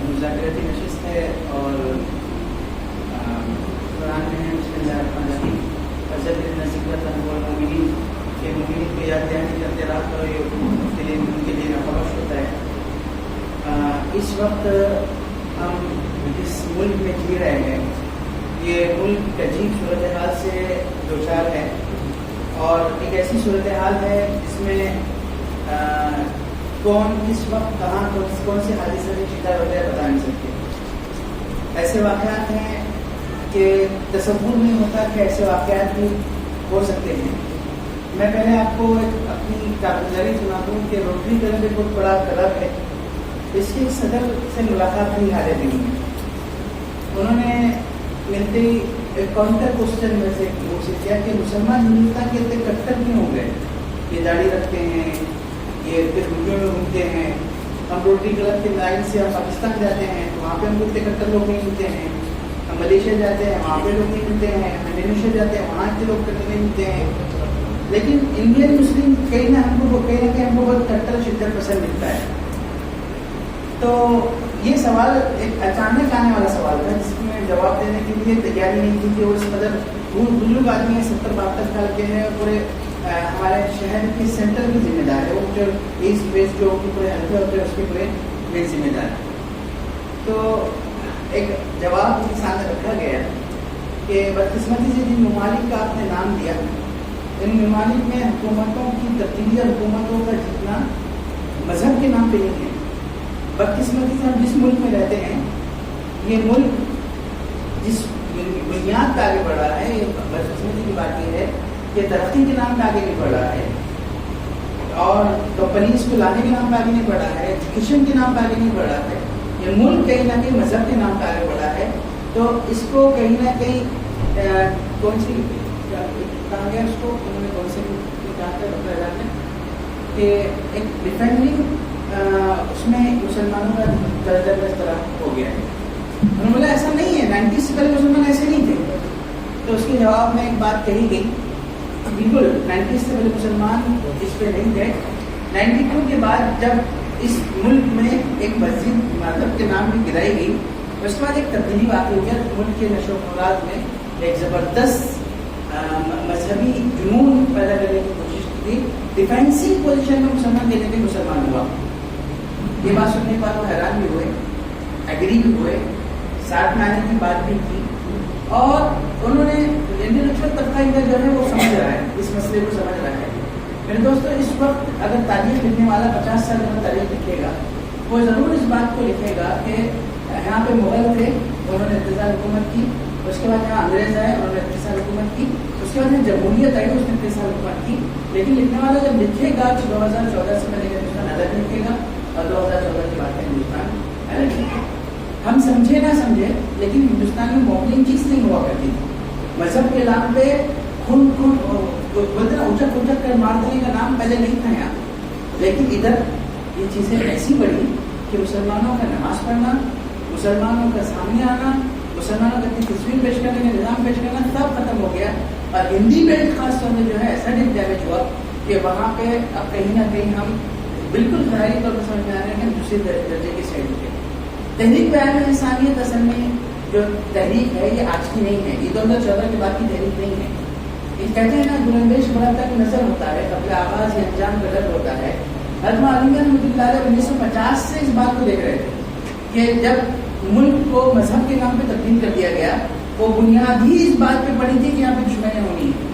مذاکراتی نشست ہے اور قرآن میں ہے بسم اللہ الرحمن الرحیم فضل ذکر المؤمنین کہ مومنین کو یاد دہانی کرتے رات کو یہ ان کے لیے نفرش ہوتا ہے. اس وقت ہم جس ملک میں جی رہے ہیں یہ ملک عجیب صورتحال سے دوچار ہے اور ایک ایسی صورتحال ہے جس میں کون کس وقت کہاں کون سے حادثے کے شکار ہوتے ہیں بتا نہیں سکتے. ایسے واقعات ہیں کہ تصور نہیں ہوتا کہ ایسے واقعات بھی ہو سکتے ہیں. میں پہلے آپ کو ایک اپنی کارگزاری سناتا ہوں کہ روٹری کلب ایک بہت بڑا کلب ہے. اس کے صدر سے ملاقات ہوئی حال دن میں. انہوں نے ملتے ہی ایک کاؤنٹر کوشچن میں سے کیا کہ مسلمان ہندوستان کے اتنے کٹر کیوں ہو گئے. یہ داڑھی رکھتے ہیں, یہ پھر ویڈیو میں گھومتے ہیں. ہم روٹری کلب کے لائن سے ہم پاکستان جاتے ہیں تو وہاں پہ ہم کو اتنے کٹر لوگ نہیں ملتے ہیں. ہم ملیشیا جاتے ہیں وہاں پہ لوگ نہیں ملتے ہیں. ہم انڈونیشیا جاتے ہیں وہاں اتنے لوگ کٹر نہیں ملتے ہیں. لیکن انڈین مسلم کہیں نہ ہم کو کہیں نہ کہیں ہم کو بہت کٹر شدت پسند ملتا ہے. تو یہ سوال ایک اچانک آنے والا سوال تھا جس میں جواب دینے کے لیے تیاری نہیں تھی کہ وہ اس قدر بزرگ آدمی ہے, 70-72 سال کے ہیں, پورے ہمارے شہر کے سینٹر کی ذمہ دار ہے. وہ جو ایسٹ ویسٹ جو پورے حلقے ہوتے ہیں اس کے پورے مین ذمہ دار ہے. تو ایک جواب کے سامنے رکھا گیا کہ بدقسمتی سے جن ممالک کا آپ نے نام دیا ان ممالک میں حکومتوں کی تبدیلی اور حکومتوں کا جتنا مذہب کے نام پہ نہیں ہے. بدقسمتی سے ہم جس ملک میں رہتے ہیں یہ ملک جس بنیاد پہ آگے بڑھ رہا ہے, یہ بدقسمتی کی بات یہ ہے کہ ترقی کے نام پہ آگے نہیں بڑھ رہا ہے اور کمپنیز کو لانے کے نام پہ آگے نہیں بڑھ رہا ہے, ایجوکیشن کے نام پہ آگے نہیں بڑھ رہا ہے. یہ ملک کہیں نہ کہیں مذہب کے نام پہ آگے بڑھا ہے. تو اس کو کہیں نہ کہیں کون سی کہا گیا اس کو انہوں نے کون سے کہا کہ ایک ڈیفینڈنگ اس میں مسلمانوں کا درجہ اس طرح ہو گیا ہے. انہوں نے بولا ایسا نہیں ہے, 90s سے پہلے مسلمان ایسے نہیں تھے. تو اس کے جواب میں ایک بات کہی گئی, بالکل 90s سے پہلے مسلمان اس پہ نہیں تھے. 92 کے بعد جب اس ملک میں ایک مسجد مذہب کے نام کی گرائی گئی اس کے بعد ایک تبدیلی واقع ہو گیا. ملک کے نشو و نماد میں ایک زبردست مذہبی جنون پیدا کرنے کی کوشش کی تھی. ڈیفینسو پوزیشن میں مسلمان کہتے تھے مسلمان ہوا. یہ بات سننے کے بعد وہ حیران بھی ہوئے, ایگری بھی ہوئے, ساتھ میں آنے کی بات بھی کی اور انہوں نے انٹلیکچوئل طبقہ ادھر جو ہے وہ سمجھ رہا ہے, اس مسئلے کو سمجھ رہا ہے. میرے دوستوں اس وقت اگر تاریخ لکھنے والا 50 سال میں تاریخ لکھے گا وہ ضرور اس بات کو لکھے گا کہ یہاں پہ مغل تھے, انہوں نے انتظار حکومت کی. اس کے بعد یہاں انگریز آئے, انہوں نے 30 سال حکومت کی. اس کے بعد یہاں جمہوریت آئی, اس نے 30 سال حکومت کی. لیکن لکھنے والا جب لکھے گا کہ 2014 سے پہلے ہندوستان الگ لکھے گا اور 2014 کی بات ہے ہندوستان الگ لکھے گا. ہم سمجھے نہ سمجھے لیکن ہندوستان میں مومنین چیز نہیں ہوا کرتی تھی. مذہب کے نام پہ خون اچک اچک کر مار دینے کا نام پہلے نہیں تھا یہاں. لیکن ادھر یہ چیزیں ایسی بڑھی کہ مسلمانوں کا نماز پڑھنا, مسلمانوں کا سامنے آنا, مسلمانوں کا تصویر پیش کرنے کا نظام پیش کرنا سب ختم ہو گیا. اور ہندی بیلٹ خاص طور پہ جو ہے ایسا ڈیمیج ہوا کہ وہاں پہ اب کہیں نہ کہیں ہم بالکل ظاہری طور پر سمجھ میں آ رہے ہیں دوسرے درجے کی سائڈ پہ. تحریک بیان انسانیت اصل میں جو تحریک ہے یہ آج کی نہیں ہے, یہ 2014 کے بعد کی تحریک نہیں ہے. یہ کہتے ہیں نا گلندیش بڑا تک نظر ہوتا ہے, قبل آغاز یا انجام غلط ہوتا ہے. حضرت عالمیہ رحمۃ اللہ علیہ 1950 سے اس بات کو دیکھ رہے تھے کہ جب ملک کو مذہب کے نام پہ تبدیل کر دیا گیا وہ بنیاد ہی اس بات پہ پڑی تھی کہ یہاں پہ دشمنیاں ہونی ہیں.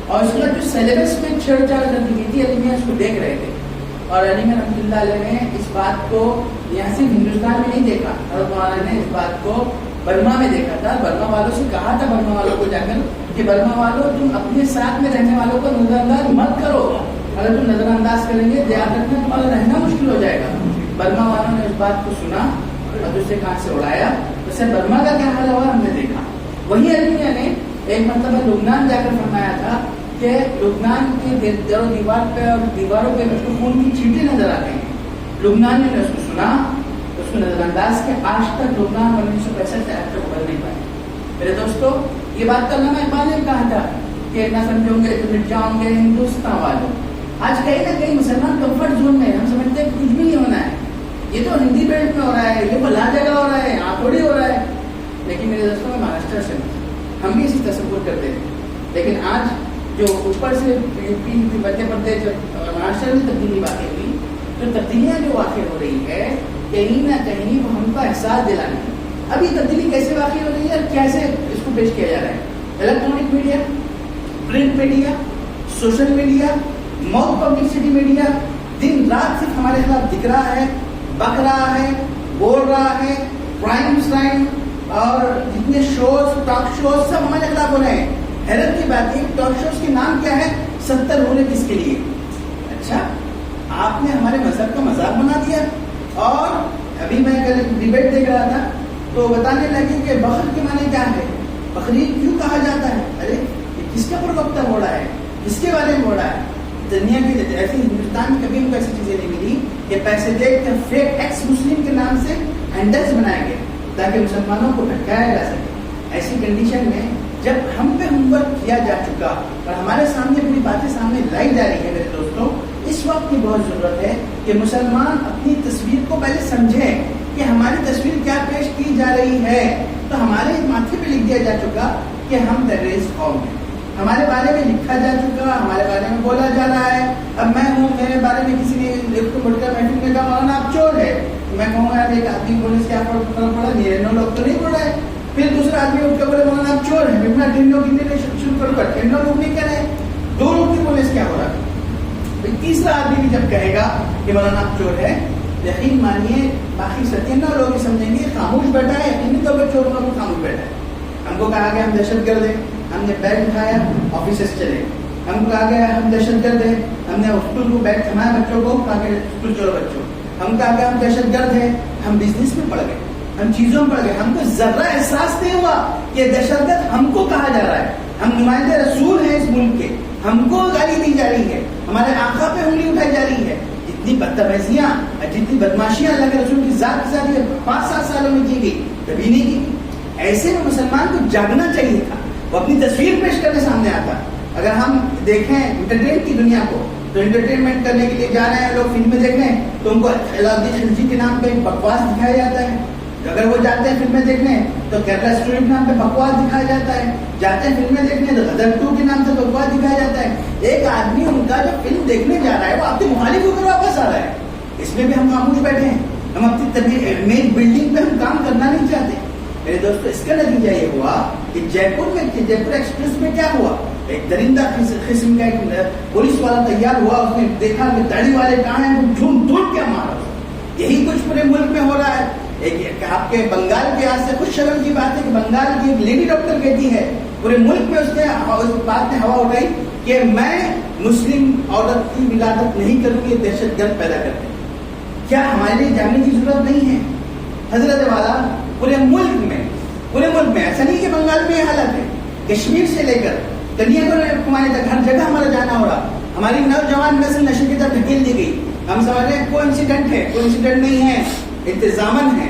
اور اس کے بعد جو سیلیبس میں چھیڑ چھاڑ کر دی گئی تھی عالمیہ اس کو دیکھ رہے تھے. اور عالمیہ رحمۃ اللہ علیہ نے اس بات کو یہاں صرف ہندوستان میں نہیں دیکھا, حضرت مولانا نے اس بات کو برما میں دیکھا تھا. برما والوں سے کہا تھا, برما والوں کو جا کر کہ برما والوں تم اپنے ساتھ میں رہنے والوں کو نظر انداز مت کرو. اگر تم نظر انداز کریں گے یاد رکھنا تمہارا رہنا مشکل ہو جائے گا. برما والوں نے اس بات کو سنا اور دوسرے کان سے اڑایا. اس سے برما کا کیا حال ہوا ہم نے دیکھا. وہی عالمیہ نے ایک مرتبہ لبنان جا کر فرمایا تھا کہ لبنان کے در و دیوار پہ اور دیواروں پہ اس کو خون کی چھینٹیں نظر آتے ہیں. لبنانیوں نے اس کو سنا, اس کو نظر انداز کے آج تک لبنان 1965 سے آج تک ابھر نہیں پائے. میرے دوستوں یہ بات علامہ اقبال نے کہا تھا کہ نہ سمجھو گے تو مٹ جاؤں گے ہندوستان والوں. آج کہیں نہ کہیں مسلمان کمفرٹ زون میں, ہم سمجھتے ہیں کچھ بھی نہیں ہونا ہے, یہ تو ہندی بیلٹ میں ہو رہا ہے, یہ بلا جگہ ہو ہم بھی اسی تصور کرتے تھے. لیکن آج جو اوپر سے یو پی مدھیہ پردیش اور مہاراشٹر میں تبدیلی واقع ہوئی, جو تبدیلیاں جو واقع ہو رہی ہے کہیں نہ کہیں وہ ہم کا احساس دلانے ہے. اب یہ تبدیلی کیسے واقع ہو رہی ہے اور کیسے اس کو پیش کیا جا رہا ہے؟ Electronic media, print media, social media, mouth publicity media دن رات صرف ہمارے خلاف دکھ رہا ہے, بک رہا ہے, بول رہا ہے. پرائم ٹائم اور جتنے شوز, ٹاک شوز سب ہمارے خلاف ہو رہے ہیں. حیرت کی بات ہے ٹاک شوز کے نام کیا ہے؟ 70 بولے کس کے لیے. اچھا, آپ نے ہمارے مذہب کا مذاق بنا دیا. اور ابھی میں کل ڈیبیٹ دیکھ رہا تھا تو بتانے لگے کہ بقر کے معنی کیا ہے, بقرعید کیوں کہا جاتا ہے. ارے یہ کس کا پروقتہ بوڑا ہے, کس کے بارے میں بوڑا ہے؟ دنیا کی ایسی ہندوستان میں کبھی ان کو ایسی چیزیں نہیں ملی کہ پیسے دے کر فیک ایکس مسلم کے نام سے ہینڈلز بنائے گئے تاکہ مسلمانوں کو بھٹکایا جا سکے. ایسی کنڈیشن میں جب ہم پہ ہوم ورک کیا جا چکا اور ہمارے سامنے پوری باتیں سامنے لائی جا رہی ہے, میرے دوستوں اس وقت کی بہت ضرورت ہے کہ مسلمان اپنی تصویر کو پہلے سمجھیں کہ ہماری تصویر کیا پیش کی جا رہی ہے. تو ہمارے ماتھے پہ لکھ دیا جا چکا کہ ہم ٹیررسٹ قوم ہیں, ہمارے بارے میں لکھا جا چکا, ہمارے بارے میں بولا جا رہا ہے. اب میں ہوں, میرے بارے میں کسی نے ایک کو بڑھ کر محفل میں کہا مولانا آپ چور ہے, تو میں کہوں گا ایک آدمی پولیس کیا فرق پڑا, میرے 9 لوگ تو نہیں پڑ رہے. پھر دوسرا آدمی اٹھ کر بولے مولانا آپ چور ہیں, میں 3 لوگ شروع کروں گا, 3 لوگ نہیں کہہ رہے, 2 لوگ کی پولیس کیا ہو رہا ہے. تیسرا آدمی بھی جب کہے گا کہ مولانا آپ چور ہے, یقین مانیے باقی 97 لوگ سمجھیں گے خاموش بیٹھا ہے, یقینی طور پر چوروں کا بھی خاموش بیٹھا ہے. ہم کو کہا گیا ہم دہشت گرد ہیں, ہم نے بیگ اٹھایا, آفیسز چلے. ہم کو کہا گیا ہم دہشت گرد ہیں, ہم نے اسکول کو بیگ تھمایا بچوں کو, کہا کہ اسکول چلو بچوں. ہم کہا گیا ہم دہشت گرد ہیں, ہم بزنس میں پڑ گئے, ہم چیزوں میں پڑ گئے. ہم کو ذرہ احساس نہیں ہوا کہ دہشت گرد ہم کو کہا جا رہا ہے. ہم نمائندے رسول ہیں اس ملک کے, ہم کو گالی دی جا رہی ہے, ہمارے آقا پہ انگلی اٹھائی جا رہی ہے. جتنی بدتمیزیاں اور جتنی بدماشیاں اللہ کے رسول کی ذات کے ساتھ 5-7 سالوں میں کی گئی, کبھی نہیں کی. ایسے میں مسلمان کو جاگنا چاہیے تھا, وہ اپنی تصویر پیش کرنے سامنے آتا. اگر ہم دیکھیں انٹرٹین کی دنیا کو تو انٹرٹینمنٹ کرنے کے لیے جا رہے ہیں لوگ, فلمیں دیکھیں تو ان کو علاؤدین خلجی کے نام پہ بکواس دکھایا جاتا ہے. اگر وہ جاتے ہیں فلمیں دیکھنے تو کیرلا اسٹوری کے نام پہ بکواس دکھایا جاتا ہے. جاتے ہیں فلمیں دیکھنے تو غدر 2 کے نام سے بکواس دکھایا جاتا ہے. ایک آدمی ان کا جو فلم دیکھنے جا رہا ہے وہ آپ کے مخالف ہو کر واپس آ رہا ہے, اس میں بھی ہم خاموش بیٹھے ہیں. ہم اپنی مین بلڈنگ پہ ہم کام کرنا نہیں چاہتے. میرے دوستو اس کا نتیجہ یہ ہوا کہ جے پور ایکسپریس میں کیا ہوا, ایک درندہ قسم کا ایک پولیس والا تیار ہوا, اس نے دیکھا کہ داڑھی والے کہاں ہیں, وہ جھوم دھوڑ کیا مارا. یہی کچھ پورے ملک میں ہو رہا ہے. ایک آپ کے بنگال کے آج سے کچھ شرم کی بات ہے کہ بنگال کی ایک لیڈی ڈاکٹر کہتی ہے پورے ملک میں اس نے اس بات نے ہوا اٹھائی کہ میں مسلم عورت کی ولادت نہیں کروں گی, دہشت گرد پیدا کرتے. کیا ہمارے لیے جاننے کی ضرورت نہیں ہے؟ حضرت والا پورے ملک میں ایسا نہیں کہ بنگال میں یہ حالت ہے, کشمیر سے لے کر کنیا کماری تک ہر جگہ ہمارا جانا ہو رہا. ہماری نوجوان نسل نشے کی طرف دھکیل دی گئی. ہم سمجھ رہے ہیں کوئی انسیڈنٹ ہے, کوئی انسیڈنٹ نہیں ہے, انتظامن ہے.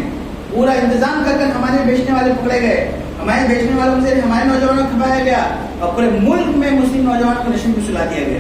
پورا انتظام کر کر ہمارے بیچنے والے پکڑے گئے, ہمارے بیچنے والوں سے ہمارے نوجوانوں کو کھپایا گیا اور پورے ملک میں مسلم نوجوانوں کو نشے میں سلا دیا گیا.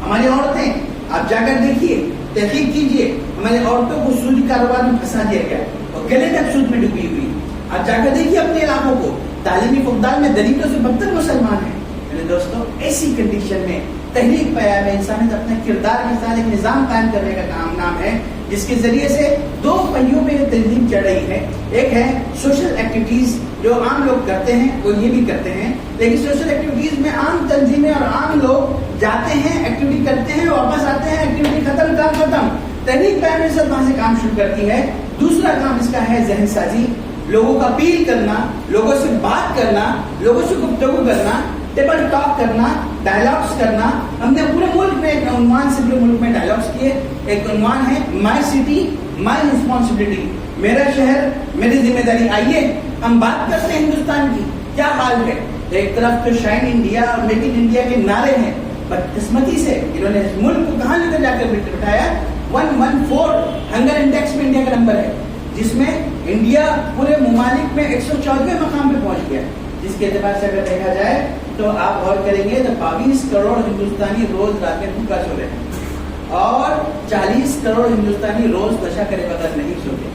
ہماری عورتیں, آپ جا کر دیکھیے, تحقیق کیجیے, ہماری عورتوں کو سود کاروبار میں پھنسا دیا گیا اور گلے تک سود میں ڈوبی ہوئی. آپ جا کر دیکھیے اپنے علاقوں کو, تعلیمی فقدان میں دلیتوں سے بدتر مسلمان ہیں. میرے دوستوں ایسی کنڈیشن میں تحریک پیام انسانیت اپنے کردار کے ساتھ ایک نظام قائم کرنے کا نام ہے جس کے ذریعے سے 2 پہیوں پہ یہ تنظیم چڑھ رہی ہے. ایک ہے سوشل ایکٹیویٹیز جو عام لوگ کرتے ہیں, وہ یہ بھی کرتے ہیں, لیکن سوشل ایکٹیویٹیز میں عام تنظیمیں اور عام لوگ جاتے ہیں, ایکٹیویٹی کرتے ہیں, واپس آتے ہیں, ایکٹیویٹی ختم, کام ختم. تحریک پیام سب وہاں سے کام شروع کرتی ہے. دوسرا کام اس کا ہے ذہن سازی, لوگوں کا اپیل کرنا, لوگوں سے بات کرنا, لوگوں سے گفتگو کرنا, ٹیبل ٹاک کرنا, ڈائلاگس کرنا. ہم نے پورے ملک میں ایک عنوان سے پورے ملک میں ڈائلاگس کیے. ایک عنوان ہے مائی سٹی مائی رسپانسبلٹی, میرا شہر میری ذمہ داری. آئیے ہم بات کرتے ہیں ہندوستان کی کیا حال ہے. ایک طرف تو شائن انڈیا اور میک ان انڈیا کے نعرے ہیں, بدقسمتی سے انہوں نے اس ملک کو کہاں لے کر جا کر بٹھایا. 114 ہنگر انڈیکس میں انڈیا کا نمبر ہے, جس میں انڈیا پورے ممالک میں 114ویں مقام پہ پہنچ گیا. جس کے اعتبار سے اگر دیکھا جائے تو آپ غور کریں گے تو 22 کروڑ ہندوستانی روز رات میں بھوکا سو رہے ہیں اور 40 کروڑ ہندوستانی روز نشہ کرے بغیر نہیں سوتے.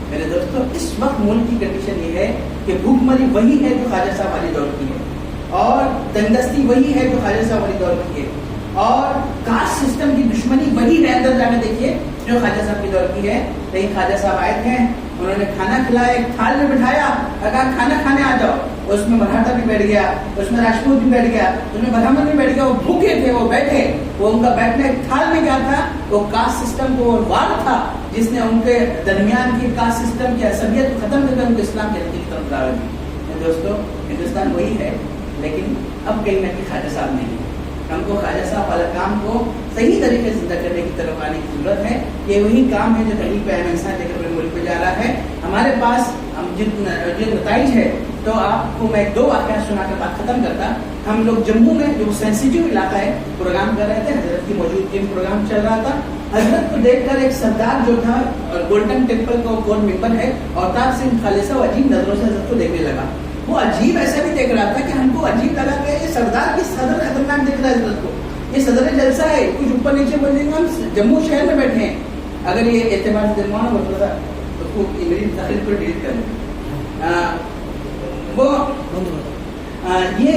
میرے دوستوں اس وقت ملک کی کنڈیشن یہ ہے کہ بھوک مری وہی ہے جو خواجہ صاحب والی دور کی ہے. اور تندرستی وہی ہے جو خواجہ صاحب والی دور کی ہے، اور کاسٹ سسٹم کی دشمنی وہی ہے، اندر جا کے دیکھیے جو خواجہ صاحب کی دور کی ہے. لیکن خواجہ صاحب آئے تھے، انہوں نے کھانا کھلایا، ایک تھال میں بٹھایا، کہا کھانا کھانے آ جاؤ. اس میں مراٹھا بھی بیٹھ گیا، اس میں راجپوت بھی بیٹھ گیا، اس میں برہمن بھی بیٹھ گیا. وہ بھوکے تھے، وہ بیٹھے. وہ ان کا بیٹھنا ایک تھال میں کیا تھا؟ وہ کاسٹ سسٹم کو وار تھا جس نے ان کے درمیان کی کاسٹ سسٹم کی عصبیت کو ختم کر کے ان کو اسلام کے کی طرف ڈالا دی. دوستو ہندوستان وہی ہے، لیکن اب کہیں نہ کہیں خواجہ صاحب نہیں. ہم کو خواجہ صاحب والا کام کو صحیح طریقے سے زندہ کرنے کی طرف آنے کی ضرورت ہے. یہ وہی کام ہے جو تحریک پہ انسان لے کر ملک پہ جا رہا ہے. ہمارے پاس جو نتائج ہے، تو آپ کو میں 2 واقعات سنا کے بات ختم کرتا. ہم لوگ جموں میں جو سینسیٹیو علاقہ ہے پروگرام کر رہے تھے، حضرت کی موجودگی میں پروگرام چل رہا تھا. حضرت کو دیکھ کر ایک سردار جو تھا، گولڈن ٹیمپل کا گولڈ ممبر ہے، اوتار سنگھ خالصہ عجیب نظروں سے حضرت کو دیکھنے لگا. وہ عجیب ایسا بھی دیکھ رہا تھا کہ ہم کو عجیب لگا کہ یہ سردار کی صدر خطرناک دیکھ رہا ہے حضرت کو. یہ صدر جلسہ ہے، کچھ اوپر نیچے بول دیں گے، ہم جموں شہر میں بیٹھے ہیں. اگر یہ اعتبار سے دلوانا ہوتا تھا تو میری تقریر پر ڈیلیٹ کر دیں. وہ یہ